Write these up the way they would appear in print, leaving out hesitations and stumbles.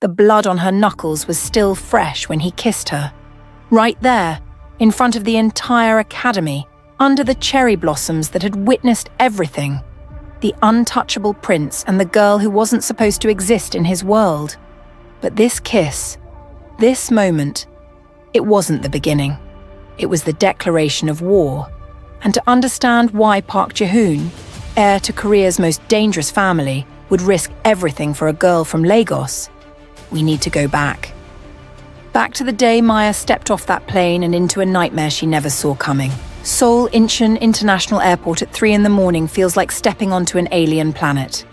The blood on her knuckles was still fresh when he kissed her. Right there, in front of the entire academy, under the cherry blossoms that had witnessed everything. The untouchable prince and the girl who wasn't supposed to exist in his world. But this kiss, this moment, it wasn't the beginning. It was the declaration of war. And to understand why Park Ji-hoon, heir to Korea's most dangerous family, would risk everything for a girl from Lagos, we need to go back. Back to the day Maya stepped off that plane and into a nightmare she never saw coming. Seoul Incheon International Airport at 3 a.m. feels like stepping onto an alien planet.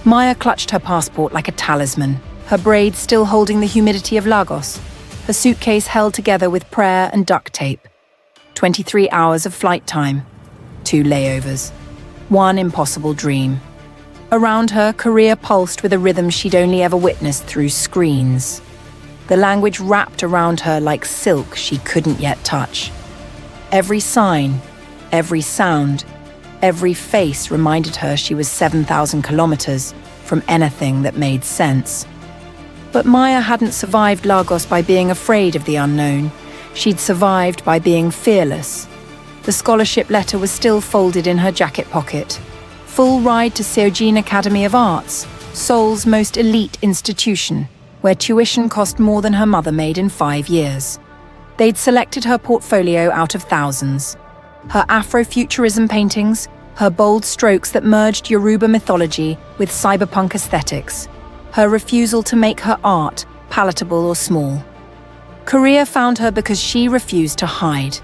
Maya clutched her passport like a talisman, her braids still holding the humidity of Lagos, her suitcase held together with prayer and duct tape. 23 hours of flight time, 2 layovers, 1 impossible dream. Around her, Korea pulsed with a rhythm she'd only ever witnessed through screens. The language wrapped around her like silk she couldn't yet touch. Every sign, every sound, every face reminded her she was 7,000 kilometers from anything that made sense. But Maya hadn't survived Lagos by being afraid of the unknown. She'd survived by being fearless. The scholarship letter was still folded in her jacket pocket. Full ride to Seoul Academy of Arts, Seoul's most elite institution, where tuition cost more than her mother made in 5 years. They'd selected her portfolio out of thousands. Her Afrofuturism paintings, her bold strokes that merged Yoruba mythology with cyberpunk aesthetics, her refusal to make her art palatable or small. Korea found her because she refused to hide.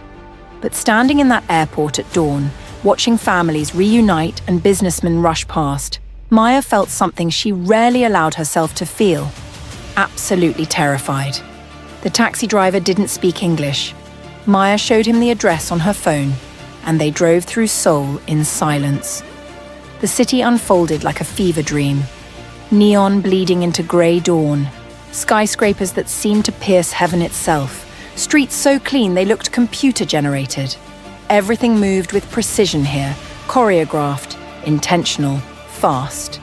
But standing in that airport at dawn, watching families reunite and businessmen rush past, Maya felt something she rarely allowed herself to feel. Absolutely terrified. The taxi driver didn't speak English. Maya showed him the address on her phone, and they drove through Seoul in silence. The city unfolded like a fever dream. Neon bleeding into grey dawn. Skyscrapers that seemed to pierce heaven itself. Streets so clean they looked computer-generated. Everything moved with precision here, choreographed, intentional, fast.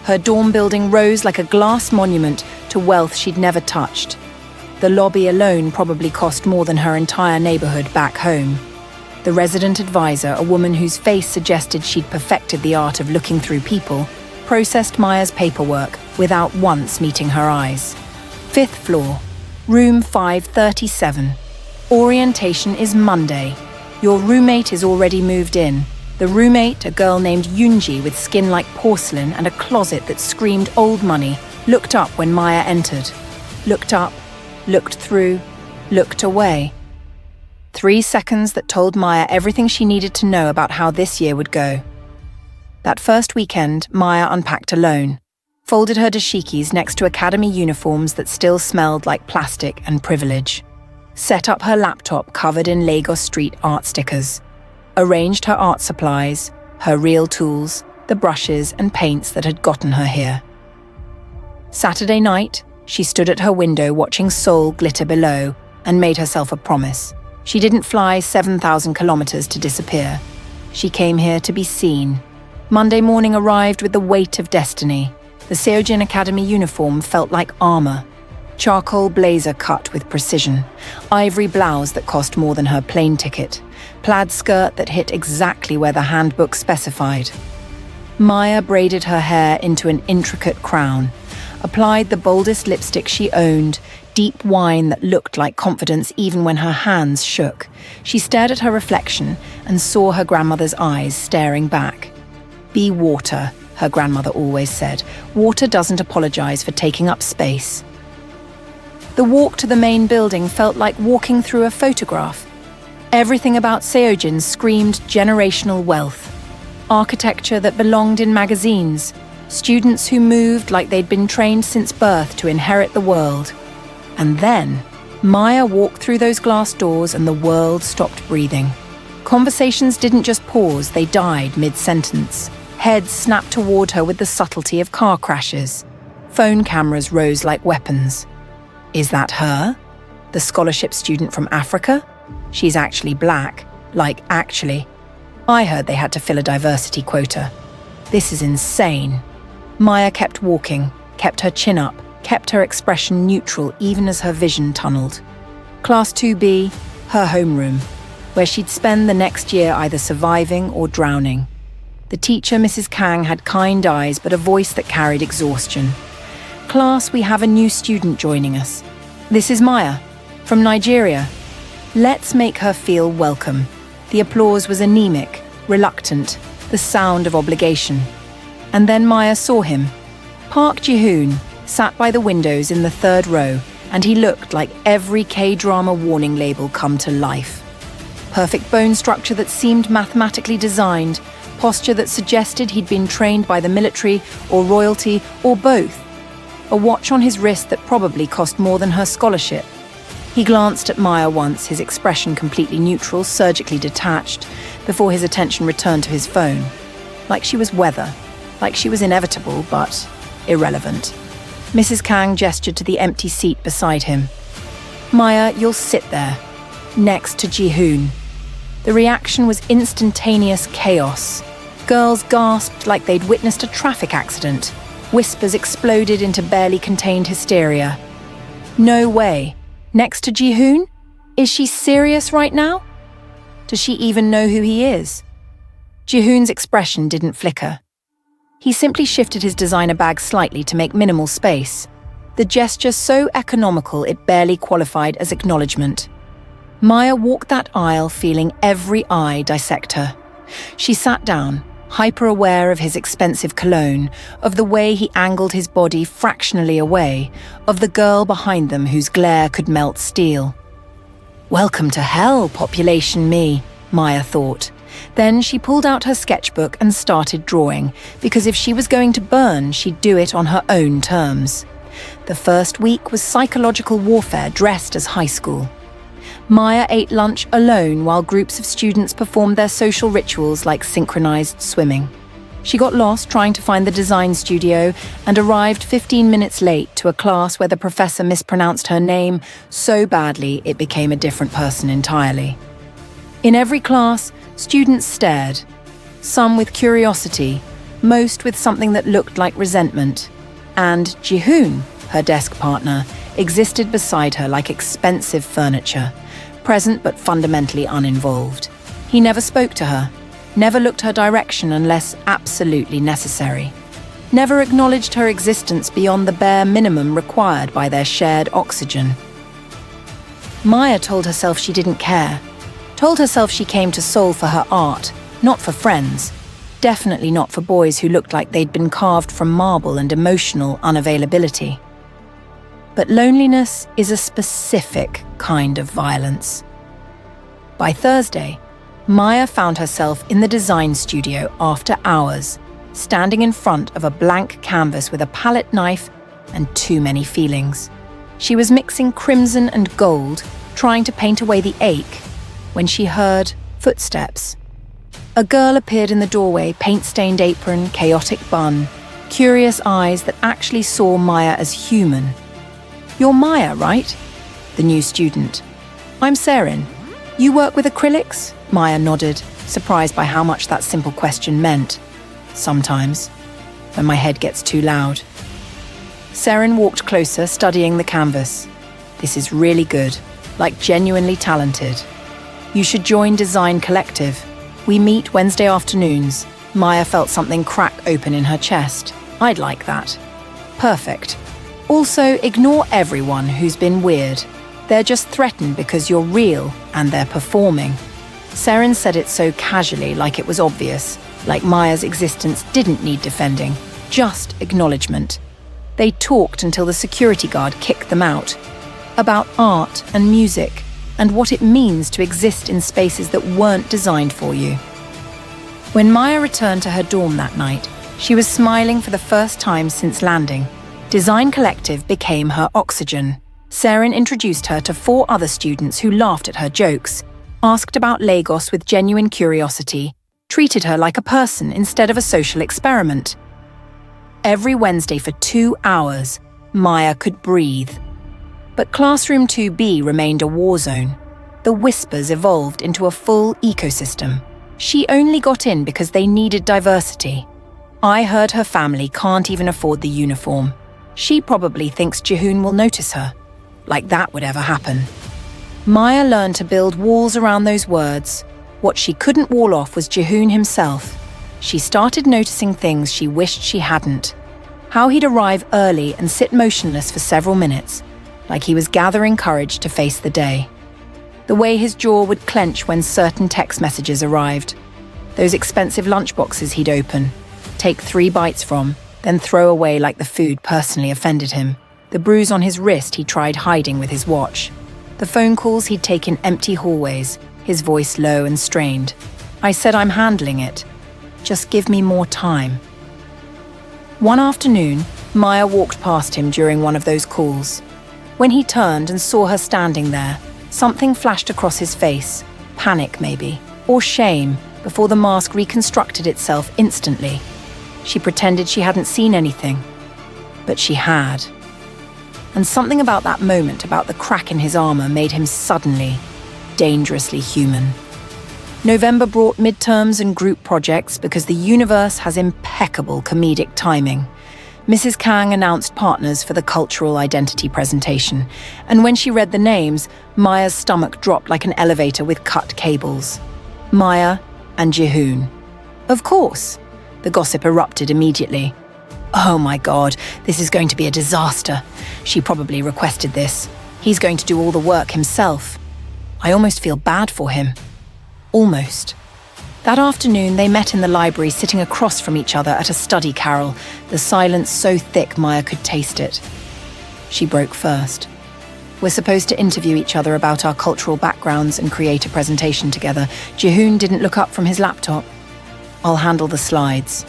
Her dorm building rose like a glass monument to wealth she'd never touched. The lobby alone probably cost more than her entire neighborhood back home. The resident advisor, a woman whose face suggested she'd perfected the art of looking through people, processed Maya's paperwork without once meeting her eyes. 5th floor, room 537. Orientation is Monday. Your roommate is already moved in. The roommate, a girl named Yoonji with skin like porcelain and a closet that screamed old money, looked up when Maya entered. Looked up, looked through, looked away. 3 seconds that told Maya everything she needed to know about how this year would go. That first weekend, Maya unpacked alone, folded her dashikis next to academy uniforms that still smelled like plastic and privilege, set up her laptop covered in Lagos street art stickers, arranged her art supplies, her real tools, the brushes and paints that had gotten her here. Saturday night, she stood at her window watching Seoul glitter below and made herself a promise. She didn't fly 7,000 kilometers to disappear. She came here to be seen. Monday morning arrived with the weight of destiny. The Seoul Academy uniform felt like armor. Charcoal blazer cut with precision, ivory blouse that cost more than her plane ticket, plaid skirt that hit exactly where the handbook specified. Maya braided her hair into an intricate crown, applied the boldest lipstick she owned, deep wine that looked like confidence even when her hands shook. She stared at her reflection and saw her grandmother's eyes staring back. "Be water," her grandmother always said. "Water doesn't apologize for taking up space." The walk to the main building felt like walking through a photograph. Everything about Seoul screamed generational wealth. Architecture that belonged in magazines. Students who moved like they'd been trained since birth to inherit the world. And then, Maya walked through those glass doors and the world stopped breathing. Conversations didn't just pause, they died mid-sentence. Heads snapped toward her with the subtlety of car crashes. Phone cameras rose like weapons. Is that her? The scholarship student from Africa? She's actually black. Like, actually. I heard they had to fill a diversity quota. This is insane. Maya kept walking, kept her chin up, kept her expression neutral even as her vision tunneled. Class 2B, her homeroom, where she'd spend the next year either surviving or drowning. The teacher, Mrs. Kang, had kind eyes but a voice that carried exhaustion. Class, we have a new student joining us. This is Maya, from Nigeria. Let's make her feel welcome. The applause was anemic, reluctant, the sound of obligation. And then Maya saw him. Park Ji-hoon sat by the windows in the third row, and he looked like every K-drama warning label come to life. Perfect bone structure that seemed mathematically designed, posture that suggested he'd been trained by the military or royalty or both. A watch on his wrist that probably cost more than her scholarship. He glanced at Maya once, his expression completely neutral, surgically detached, before his attention returned to his phone. Like she was weather, like she was inevitable, but irrelevant. Mrs. Kang gestured to the empty seat beside him. Maya, you'll sit there, next to Ji-hoon. The reaction was instantaneous chaos. Girls gasped like they'd witnessed a traffic accident. Whispers exploded into barely contained hysteria. No way. Next to Ji-hoon? Is she serious right now? Does she even know who he is? Ji-hoon's expression didn't flicker. He simply shifted his designer bag slightly to make minimal space. The gesture so economical it barely qualified as acknowledgement. Maya walked that aisle feeling every eye dissect her. She sat down, hyper-aware of his expensive cologne, of the way he angled his body fractionally away, of the girl behind them whose glare could melt steel. Welcome to hell, population me, Maya thought. Then she pulled out her sketchbook and started drawing, because if she was going to burn, she'd do it on her own terms. The first week was psychological warfare dressed as high school. Maya ate lunch alone while groups of students performed their social rituals like synchronized swimming. She got lost trying to find the design studio and arrived 15 minutes late to a class where the professor mispronounced her name so badly it became a different person entirely. In every class, students stared, some with curiosity, most with something that looked like resentment. And Ji-hoon, her desk partner, existed beside her like expensive furniture, present but fundamentally uninvolved. He never spoke to her, never looked her direction unless absolutely necessary, never acknowledged her existence beyond the bare minimum required by their shared oxygen. Maya told herself she didn't care, told herself she came to Seoul for her art, not for friends, definitely not for boys who looked like they'd been carved from marble and emotional unavailability. But loneliness is a specific kind of violence. By Thursday, Maya found herself in the design studio after hours, standing in front of a blank canvas with a palette knife and too many feelings. She was mixing crimson and gold, trying to paint away the ache, when she heard footsteps. A girl appeared in the doorway, paint-stained apron, chaotic bun, curious eyes that actually saw Maya as human. You're Maya, right? The new student. I'm Serin. You work with acrylics? Maya nodded, surprised by how much that simple question meant. Sometimes, when my head gets too loud. Serin walked closer, studying the canvas. This is really good, like genuinely talented. You should join Design Collective. We meet Wednesday afternoons. Maya felt something crack open in her chest. I'd like that. Perfect. Also, ignore everyone who's been weird. They're just threatened because you're real and they're performing. Serin said it so casually, like it was obvious, like Maya's existence didn't need defending, just acknowledgement. They talked until the security guard kicked them out. About art and music, and what it means to exist in spaces that weren't designed for you. When Maya returned to her dorm that night, she was smiling for the first time since landing. Design Collective became her oxygen. Serin introduced her to 4 other students who laughed at her jokes, asked about Lagos with genuine curiosity, treated her like a person instead of a social experiment. Every Wednesday for 2 hours, Maya could breathe. But Classroom 2B remained a war zone. The whispers evolved into a full ecosystem. She only got in because they needed diversity. I heard her family can't even afford the uniform. She probably thinks Jihoon will notice her. Like that would ever happen. Maya learned to build walls around those words. What she couldn't wall off was Jihoon himself. She started noticing things she wished she hadn't. How he'd arrive early and sit motionless for several minutes, like he was gathering courage to face the day. The way his jaw would clench when certain text messages arrived. Those expensive lunchboxes he'd open, take 3 bites from, then throw away like the food personally offended him. The bruise on his wrist he tried hiding with his watch. The phone calls he'd take in empty hallways, his voice low and strained. I said, I'm handling it. Just give me more time. One afternoon, Maya walked past him during one of those calls. When he turned and saw her standing there, something flashed across his face. Panic, maybe, or shame, before the mask reconstructed itself instantly. She pretended she hadn't seen anything, but she had. And something about that moment, about the crack in his armor, made him suddenly, dangerously human. November brought midterms and group projects because the universe has impeccable comedic timing. Mrs. Kang announced partners for the cultural identity presentation, and when she read the names, Maya's stomach dropped like an elevator with cut cables. Maya and Jihoon. Of course. The gossip erupted immediately. Oh my God, this is going to be a disaster. She probably requested this. He's going to do all the work himself. I almost feel bad for him. Almost. That afternoon, they met in the library, sitting across from each other at a study carrel, the silence so thick Maya could taste it. She broke first. We're supposed to interview each other about our cultural backgrounds and create a presentation together. Jihoon didn't look up from his laptop. I'll handle the slides.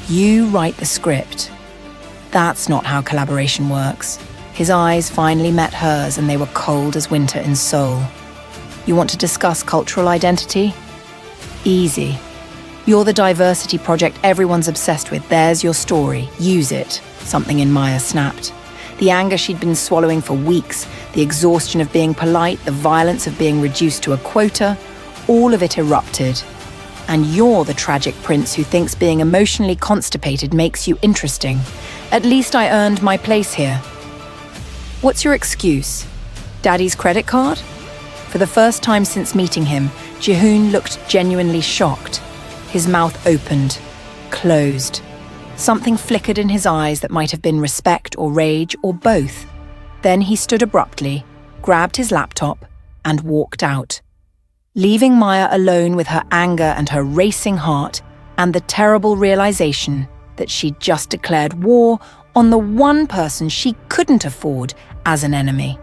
You write the script. That's not how collaboration works. His eyes finally met hers and they were cold as winter in Seoul. You want to discuss cultural identity? Easy. You're the diversity project everyone's obsessed with. There's your story. Use it. Something in Maya snapped. The anger she'd been swallowing for weeks, the exhaustion of being polite, the violence of being reduced to a quota, all of it erupted. And you're the tragic prince who thinks being emotionally constipated makes you interesting. At least I earned my place here. What's your excuse? Daddy's credit card? For the first time since meeting him, Jihoon looked genuinely shocked. His mouth opened, closed. Something flickered in his eyes that might have been respect or rage or both. Then he stood abruptly, grabbed his laptop, and walked out, leaving Maya alone with her anger and her racing heart and the terrible realization that she'd just declared war on the one person she couldn't afford as an enemy.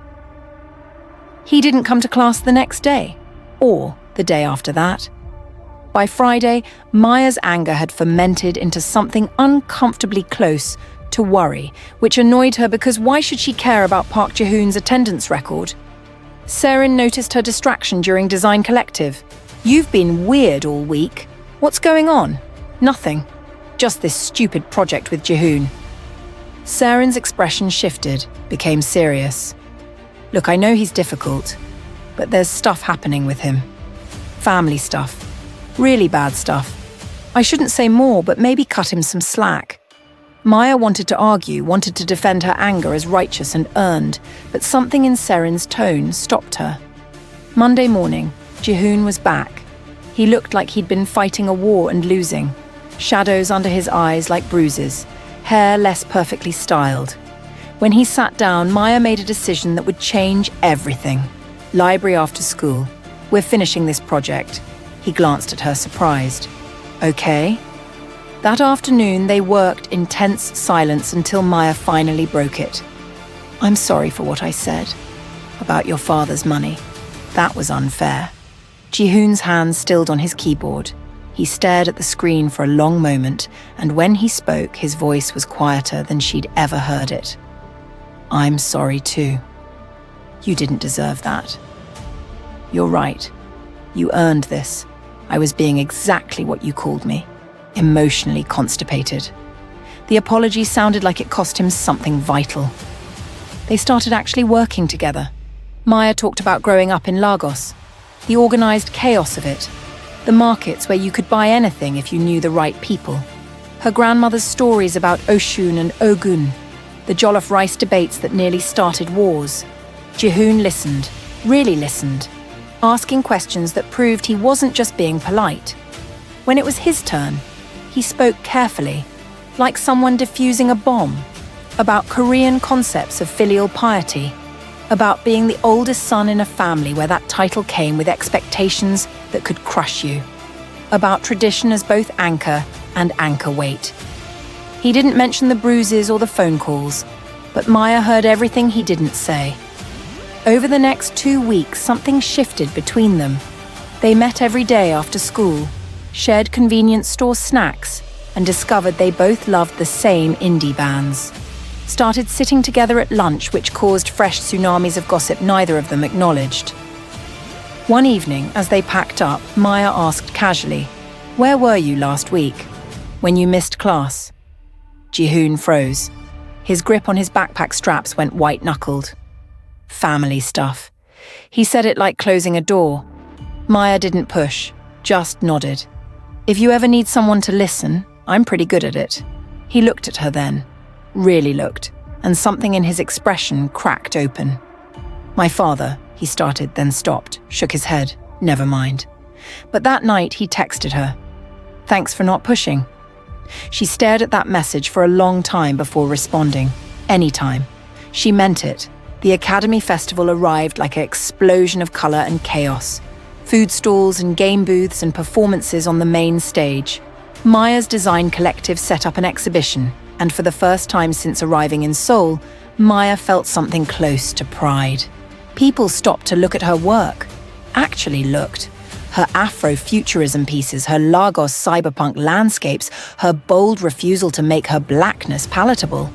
He didn't come to class the next day, or the day after that. By Friday, Maya's anger had fermented into something uncomfortably close to worry, which annoyed her because why should she care about Park Jihoon's attendance record? Serin noticed her distraction during Design Collective. You've been weird all week. What's going on? Nothing. Just this stupid project with Jihoon. Serin's expression shifted, became serious. Look, I know he's difficult, but there's stuff happening with him. Family stuff. Really bad stuff. I shouldn't say more, but maybe cut him some slack. Maya wanted to argue, wanted to defend her anger as righteous and earned, but something in Serin's tone stopped her. Monday morning, Jihoon was back. He looked like he'd been fighting a war and losing. Shadows under his eyes like bruises, hair less perfectly styled. When he sat down, Maya made a decision that would change everything. Library after school. We're finishing this project. He glanced at her, surprised. Okay. That afternoon, they worked in tense silence until Maya finally broke it. I'm sorry for what I said about your father's money. That was unfair. Jihoon's hands stilled on his keyboard. He stared at the screen for a long moment, and when he spoke, his voice was quieter than she'd ever heard it. I'm sorry too. You didn't deserve that. You're right. You earned this. I was being exactly what you called me. Emotionally constipated. The apology sounded like it cost him something vital. They started actually working together. Maya talked about growing up in Lagos, the organized chaos of it, the markets where you could buy anything if you knew the right people, her grandmother's stories about Oshun and Ogun, the jollof rice debates that nearly started wars. Jihoon listened, really listened, asking questions that proved he wasn't just being polite. When it was his turn, he spoke carefully, like someone defusing a bomb, about Korean concepts of filial piety, about being the oldest son in a family where that title came with expectations that could crush you, about tradition as both anchor and anchor weight. He didn't mention the bruises or the phone calls, but Maya heard everything he didn't say. Over the next 2 weeks, something shifted between them. They met every day after school, shared convenience store snacks, and discovered they both loved the same indie bands. Started sitting together at lunch, which caused fresh tsunamis of gossip neither of them acknowledged. One evening, as they packed up, Maya asked casually, "Where were you last week? When you missed class?" Jihoon froze. His grip on his backpack straps went white-knuckled. Family stuff. He said it like closing a door. Maya didn't push, just nodded. "If you ever need someone to listen, I'm pretty good at it." He looked at her then, really looked, and something in his expression cracked open. "My father," he started, then stopped, shook his head. "Never mind." But that night he texted her, "Thanks for not pushing." She stared at that message for a long time before responding. Anytime. She meant it. The Academy Festival arrived like an explosion of colour and chaos. Food stalls and game booths and performances on the main stage. Maya's design collective set up an exhibition, and for the first time since arriving in Seoul, Maya felt something close to pride. People stopped to look at her work. Actually looked. Her Afrofuturism pieces, her Lagos cyberpunk landscapes, her bold refusal to make her blackness palatable.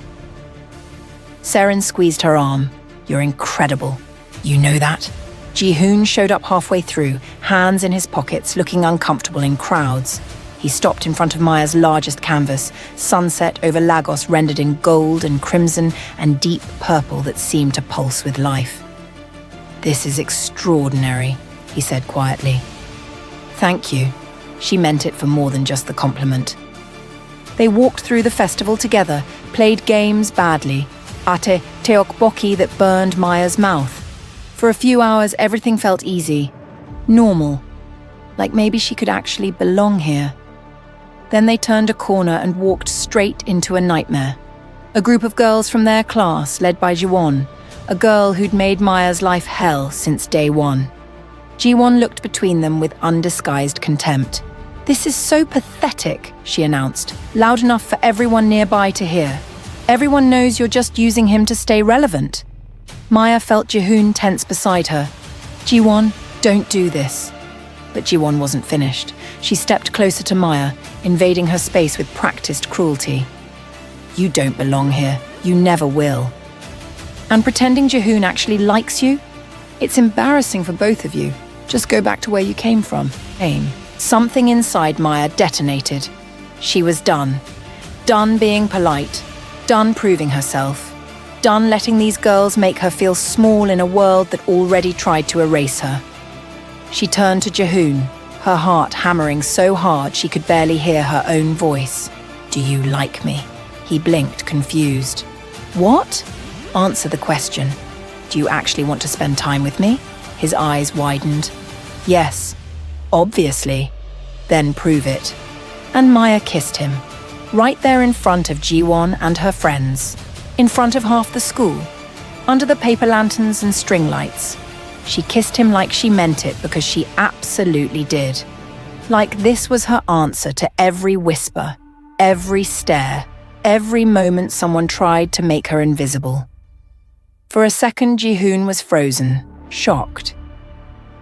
Seren squeezed her arm. "You're incredible. You know that?" Jihoon showed up halfway through, hands in his pockets, looking uncomfortable in crowds. He stopped in front of Maya's largest canvas, sunset over Lagos rendered in gold and crimson and deep purple that seemed to pulse with life. "This is extraordinary," he said quietly. "Thank you." She meant it for more than just the compliment. They walked through the festival together, played games badly, ate teokbokki that burned Maya's mouth. For a few hours, everything felt easy, normal, like maybe she could actually belong here. Then they turned a corner and walked straight into a nightmare. A group of girls from their class, led by Jiwon, a girl who'd made Maya's life hell since day one. Jiwon looked between them with undisguised contempt. "This is so pathetic," she announced, loud enough for everyone nearby to hear. "Everyone knows you're just using him to stay relevant." Maya felt Jihoon tense beside her. "Jiwon, don't do this." But Jiwon wasn't finished. She stepped closer to Maya, invading her space with practiced cruelty. "You don't belong here. You never will." "And pretending Jihoon actually likes you? It's embarrassing for both of you. Just go back to where you came from." Something inside Maya detonated. She was done. Done being polite. Done proving herself. Done letting these girls make her feel small in a world that already tried to erase her. She turned to Jihoon, her heart hammering so hard she could barely hear her own voice. "Do you like me?" He blinked, confused. "What?" "Answer the question. Do you actually want to spend time with me?" His eyes widened. "Yes, obviously." "Then prove it." And Maya kissed him, right there in front of Jiwon and her friends, in front of half the school, under the paper lanterns and string lights. She kissed him like she meant it because she absolutely did. Like this was her answer to every whisper, every stare, every moment someone tried to make her invisible. For a second, Jihoon was frozen, shocked.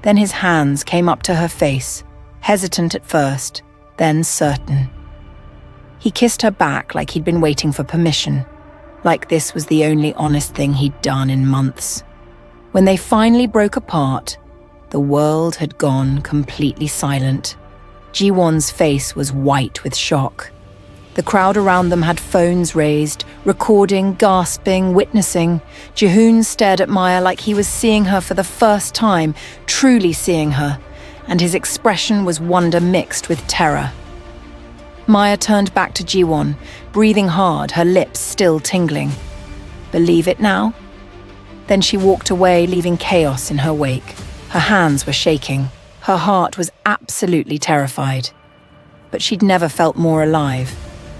Then his hands came up to her face, hesitant at first, then certain. He kissed her back like he'd been waiting for permission, like this was the only honest thing he'd done in months. When they finally broke apart, the world had gone completely silent. Jiwon's face was white with shock. The crowd around them had phones raised, recording, gasping, witnessing. Jihoon stared at Maya like he was seeing her for the first time, truly seeing her, and his expression was wonder mixed with terror. Maya turned back to Jiwon, breathing hard, her lips still tingling. Believe it now? Then she walked away, leaving chaos in her wake. Her hands were shaking. Her heart was absolutely terrified. But she'd never felt more alive.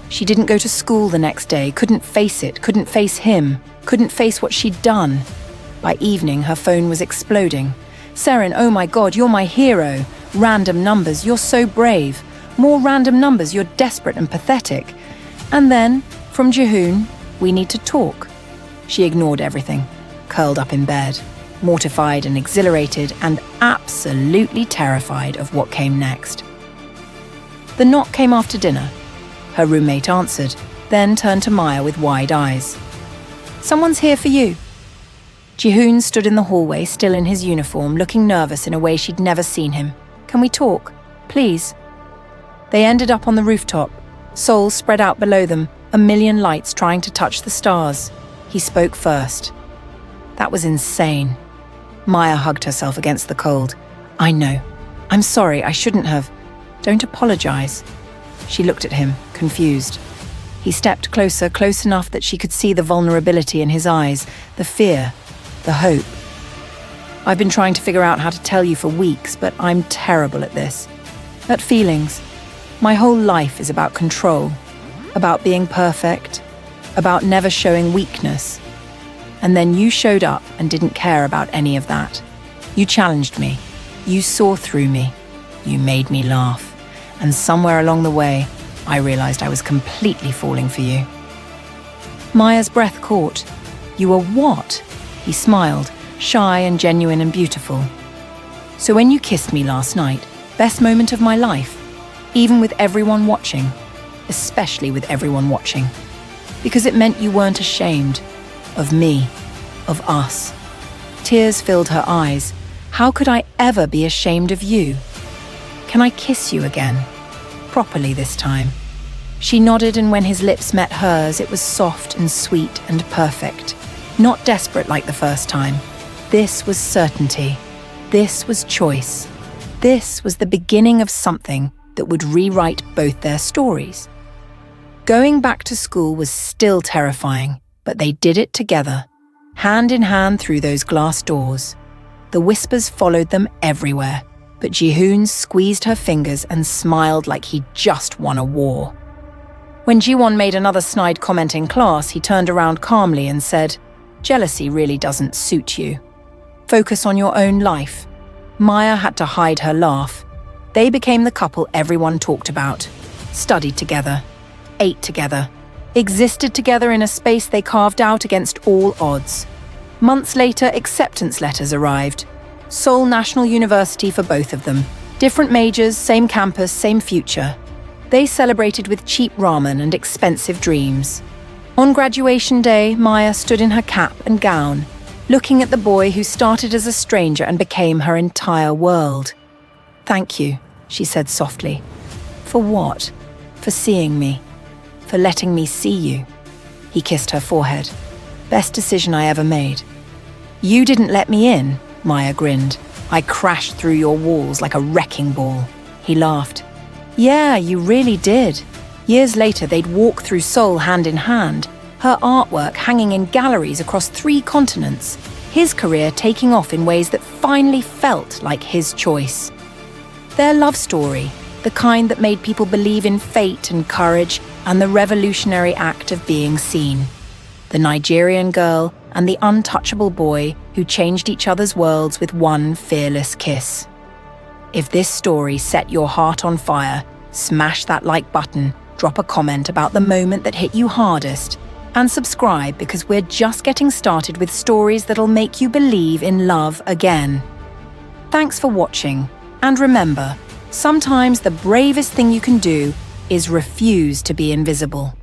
She didn't go to school the next day, couldn't face it, couldn't face him, couldn't face what she'd done. By evening, her phone was exploding. "Seren, oh my God, you're my hero. Random numbers, you're so brave. More random numbers, you're desperate and pathetic." And then, from Jihoon, "We need to talk." She ignored everything, curled up in bed, mortified and exhilarated and absolutely terrified of what came next. The knock came after dinner. Her roommate answered, then turned to Maya with wide eyes. "Someone's here for you." Jihoon stood in the hallway, still in his uniform, looking nervous in a way she'd never seen him. "Can we talk? Please?" They ended up on the rooftop, Seoul spread out below them, a million lights trying to touch the stars. He spoke first. That was insane. Maya hugged herself against the cold. "I know. I'm sorry, I shouldn't have. Don't apologize." She looked at him, confused. He stepped closer, close enough that she could see the vulnerability in his eyes, the fear, the hope. "I've been trying to figure out how to tell you for weeks, but I'm terrible at this. At feelings. My whole life is about control, about being perfect, about never showing weakness. And then you showed up and didn't care about any of that. You challenged me. You saw through me. You made me laugh. And somewhere along the way, I realized I was completely falling for you." Maya's breath caught. "You were what?" He smiled, shy and genuine and beautiful. "So when you kissed me last night, best moment of my life, even with everyone watching, especially with everyone watching, because it meant you weren't ashamed of me, of us." Tears filled her eyes. "How could I ever be ashamed of you? Can I kiss you again? Properly this time?" She nodded, and when his lips met hers, it was soft and sweet and perfect. Not desperate like the first time. This was certainty. This was choice. This was the beginning of something that would rewrite both their stories. Going back to school was still terrifying, but they did it together, hand in hand through those glass doors. The whispers followed them everywhere, but Jihoon squeezed her fingers and smiled like he'd just won a war. When Jiwon made another snide comment in class, he turned around calmly and said, "Jealousy really doesn't suit you. Focus on your own life." Maya had to hide her laugh. They became the couple everyone talked about, studied together, ate together, existed together in a space they carved out against all odds. Months later, acceptance letters arrived. Seoul National University for both of them. Different majors, same campus, same future. They celebrated with cheap ramen and expensive dreams. On graduation day, Maya stood in her cap and gown, looking at the boy who started as a stranger and became her entire world. "Thank you," she said softly. "For what? For seeing me. For letting me see you." He kissed her forehead. "Best decision I ever made." "You didn't let me in," Maya grinned. "I crashed through your walls like a wrecking ball." He laughed. "Yeah, you really did." Years later, they'd walk through Seoul hand in hand, her artwork hanging in galleries across 3 continents, his career taking off in ways that finally felt like his choice. Their love story, the kind that made people believe in fate and courage and the revolutionary act of being seen. The Nigerian girl and the untouchable boy who changed each other's worlds with one fearless kiss. If this story set your heart on fire, smash that like button, drop a comment about the moment that hit you hardest, and subscribe because we're just getting started with stories that'll make you believe in love again. Thanks for watching, and remember, sometimes the bravest thing you can do is refuse to be invisible.